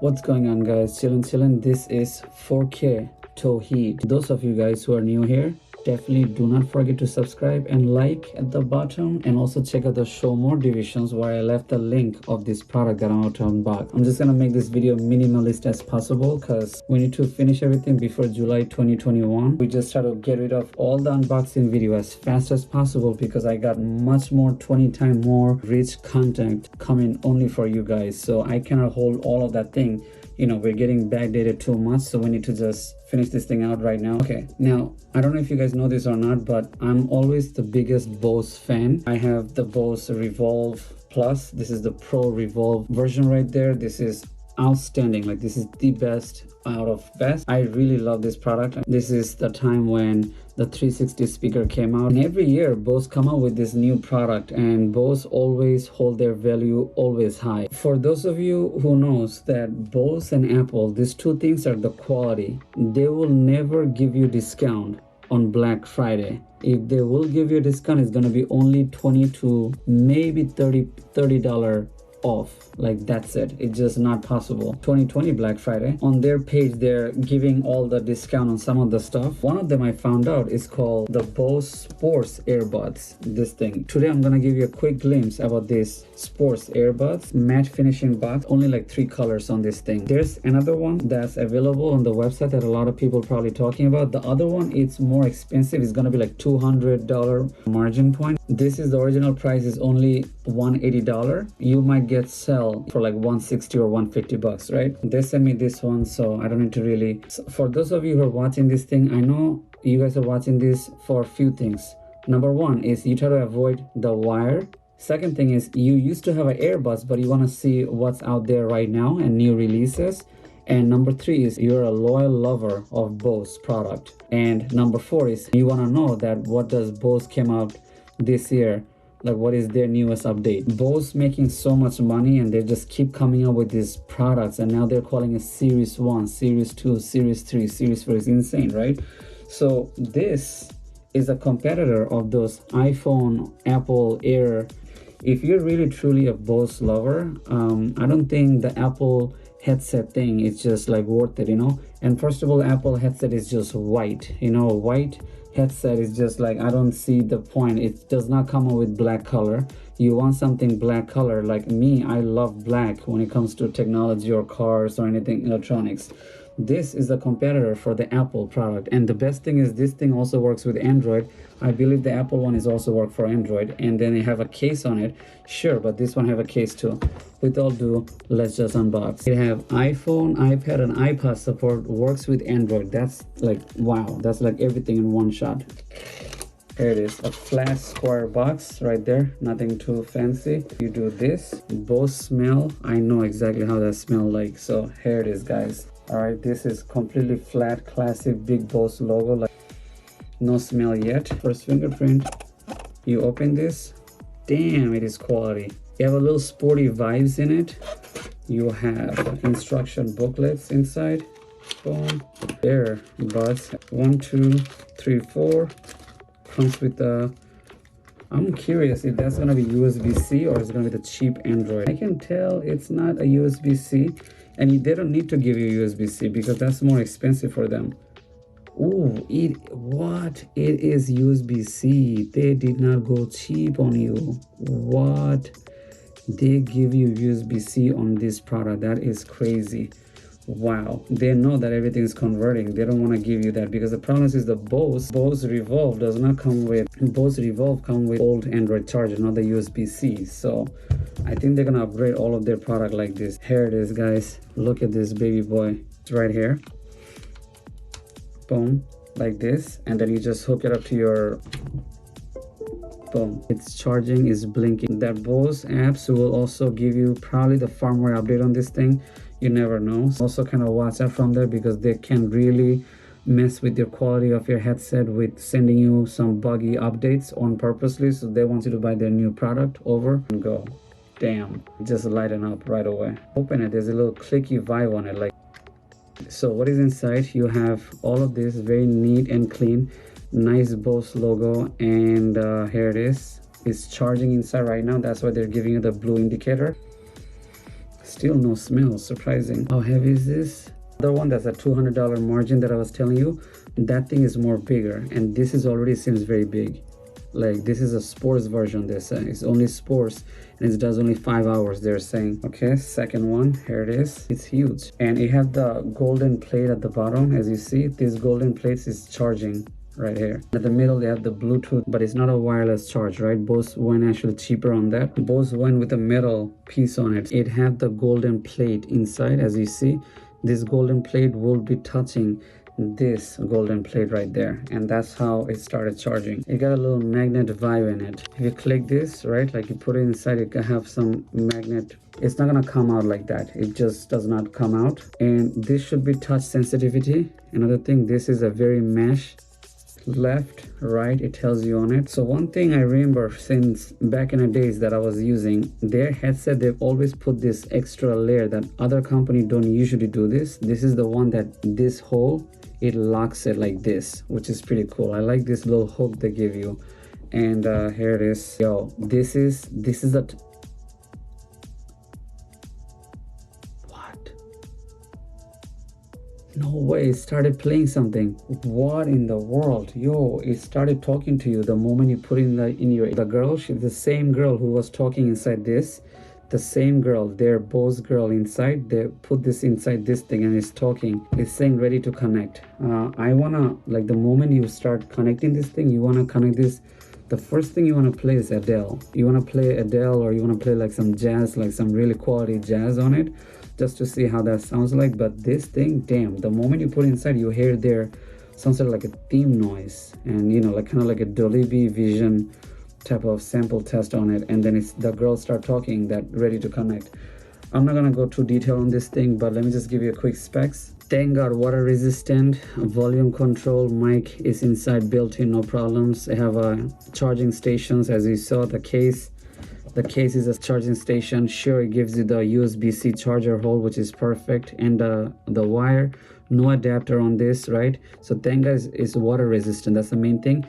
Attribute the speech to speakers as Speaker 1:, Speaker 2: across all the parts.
Speaker 1: What's going on, guys? Chillin'. This is 4K Tawheed. Those of you guys who are new here, definitely do not forget to subscribe and like at the bottom, and also check out the show more divisions where I left the link of this product that I'm about to unbox. I'm just gonna make this video minimalist as possible because we need to finish everything before July 2021. We just try to get rid of all the unboxing video as fast as possible because I got much more 20 times more rich content coming only for you guys, so I cannot hold all of that thing. You know, we're getting backdated too much, so we need to just finish this thing out right now. Okay, now I don't know if you guys know this or not, but I'm always the biggest Bose fan. I have the Bose Revolve Plus. This is the Pro Revolve version right there. This is outstanding. Like, this is the best out of best. I really love this product. This is the time when the 360 speaker came out, and every year Bose come out with this new product, and Bose always hold their value always high. For those of you who knows that Bose and Apple, these two things are the quality. They will never give you discount on Black Friday. If they will give you a discount, it's gonna be only 20 to maybe $30 off. Like, that's it. It's just not possible. 2020 Black Friday, on their page they're giving all the discount on some of the stuff. One of them I found out is called the Bose Sports Ear Buds. This thing today I'm gonna give you a quick glimpse about this Sports Earbuds matte finishing box. Only like 3 colors on this thing. There's another one that's available on the website that a lot of people probably talking about. The other one, it's more expensive. It's gonna be like $200 margin point. This is the original price is only $180. You might get sell for like $160 or $150, right? They sent me this one, so I don't need to really. So for those of you who are watching this thing, I know you guys are watching this for a few things. Number one is you try to avoid the wire. Second thing is you used to have an earbuds, but you want to see what's out there right now and new releases. And number 3 is you're a loyal lover of Bose product. And number 4 is you want to know that what does Bose came out this year, like what is their newest update. Bose making so much money, and they just keep coming up with these products, and now they're calling it Series 1, Series 2, Series 3, Series 4. Is insane, right? So this is a competitor of those iPhone, Apple Air. If you're really truly a Bose lover, I don't think the Apple headset thing is just like worth it, you know. And first of all, Apple headset is just white, you know. White headset is just like, I don't see the point. It does not come out with black color. You want something black color. Like me, I love black when it comes to technology or cars or anything electronics. This is a competitor for the Apple product, and the best thing is this thing also works with Android. I believe the Apple one is also work for Android, and then they have a case on it. Sure, but this one have a case too. With all due, let's just unbox. It have iPhone, iPad, and iPod support. Works with Android. That's like, wow, that's like everything in one shot. Here it is, a flat square box right there, nothing too fancy. You do this, Bose smell, I know exactly how that smell like. So here it is, guys. All right, this is completely flat, classic big Bose logo, like no smell yet. First fingerprint, you open this, damn, it is quality. You have a little sporty vibes in it. You have instruction booklets inside. Boom. There, buds. 1, 2, 3, 4. Comes with the, I'm curious if that's gonna be USB-C or it's gonna be the cheap Android. I can tell it's not a USB-C, and they don't need to give you USB-C because that's more expensive for them. Ooh, it is USB-C. They did not go cheap on you. What? They give you USB-C on this product. That is crazy. Wow, they know that everything is converting. They don't want to give you that because the problem is the Bose Revolve does not come with, Bose Revolve come with old Android charger, not the USB-C. So I think they're gonna upgrade all of their product like this. Here it is, guys. Look at this baby boy. It's right here. Boom, like this, and then you just hook it up to your, boom, it's charging, is blinking. That Bose apps will also give you probably the firmware update on this thing. You never know. Also kind of watch out from there because they can really mess with your quality of your headset with sending you some buggy updates on purposely. So they want you to buy their new product over and go. Damn, just lighten up right away. Open it, there's a little clicky vibe on it. Like, so what is inside? You have all of this, very neat and clean, nice Bose logo, and here it is. It's charging inside right now. That's why they're giving you the blue indicator. Still no smell. Surprising. How heavy is this? The one that's a $200 margin that I was telling you, that thing is more bigger, and this is already seems very big. Like this is a sports version, they're saying. It's only sports and it does only 5 hours, they're saying. Okay, second one, here it is. It's huge, and it have the golden plate at the bottom. As you see, this golden plate is charging right here. At the middle they have the Bluetooth, but it's not a wireless charge, right? Bose went actually cheaper on that. Bose went with a metal piece on it. It have the golden plate inside. As you see, this golden plate will be touching this golden plate right there, and that's how it started charging. It got a little magnet vibe in it. If you click this, right, like you put it inside, it can have some magnet. It's not gonna come out like that. It just does not come out. And this should be touch sensitivity. Another thing, this is a very mesh. Left, right, it tells you on it. So one thing I remember since back in the days that I was using their headset, they've always put this extra layer that other company don't usually do. This is the one that this hole, it locks it like this, which is pretty cool. I like this little hook they give you. And here it is. Yo, this is the what? No way, it started playing something. What in the world? Yo, it started talking to you the moment you put in the girl. She's the same girl who was talking inside this. The same girl, their Bose girl inside, they put this inside this thing and it's talking. It's saying ready to connect. I wanna, like the moment you start connecting this thing, you wanna connect this. The first thing you wanna play is Adele. You wanna play Adele, or you wanna play like some jazz, like some really quality jazz on it, just to see how that sounds like. But this thing, damn, the moment you put it inside, you hear there sounds like a theme noise, and you know, like kind of like a Dolby Vision type of sample test on it. And then it's the girl start talking that ready to connect. I'm not gonna go too detail on this thing, but let me just give you a quick specs. Thank God, water resistant, volume control, mic is inside built in, no problems. They have charging stations. As you saw, the case is a charging station. Sure, it gives you the USB-C charger hole, which is perfect, and the wire, no adapter on this, right? So thank God it's water resistant. That's the main thing.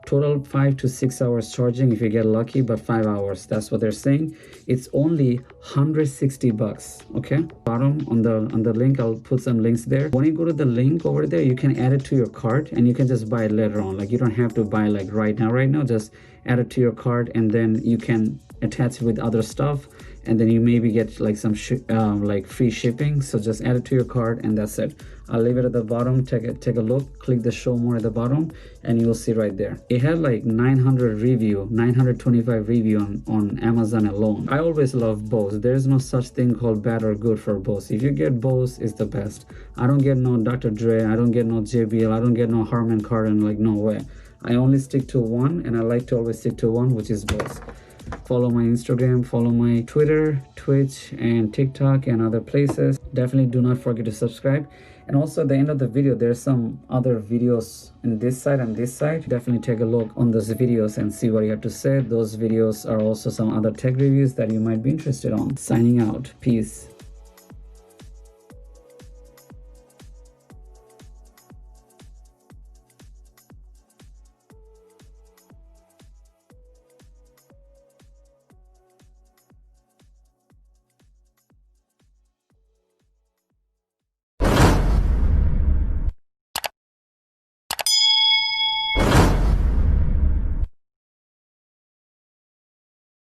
Speaker 1: Total 5 to 6 hours charging if you get lucky, but 5 hours, that's what they're saying. It's only $160. Okay, bottom on the link, I'll put some links there. When you go to the link over there, you can add it to your cart and you can just buy it later on. Like you don't have to buy like right now, just add it to your cart, and then you can attach it with other stuff, and then you maybe get like some like free shipping. So just add it to your cart and that's it. I'll leave it at the bottom. Take a look, click the show more at the bottom, and you will see right there. It had like 925 review on Amazon alone. I always love Bose. There's no such thing called bad or good for Bose. If you get Bose, it's the best. I don't get no Dr. Dre, I don't get no JBL, I don't get no Harman Kardon, like no way. I only stick to one, and I like to always stick to one, which is Bose. Follow my Instagram, follow my Twitter, Twitch, and TikTok, and other places. Definitely do not forget to subscribe. And also at the end of the video, there's some other videos in this side and this side. Definitely take a look on those videos and see what you have to say. Those videos are also some other tech reviews that you might be interested on. Signing out. Peace.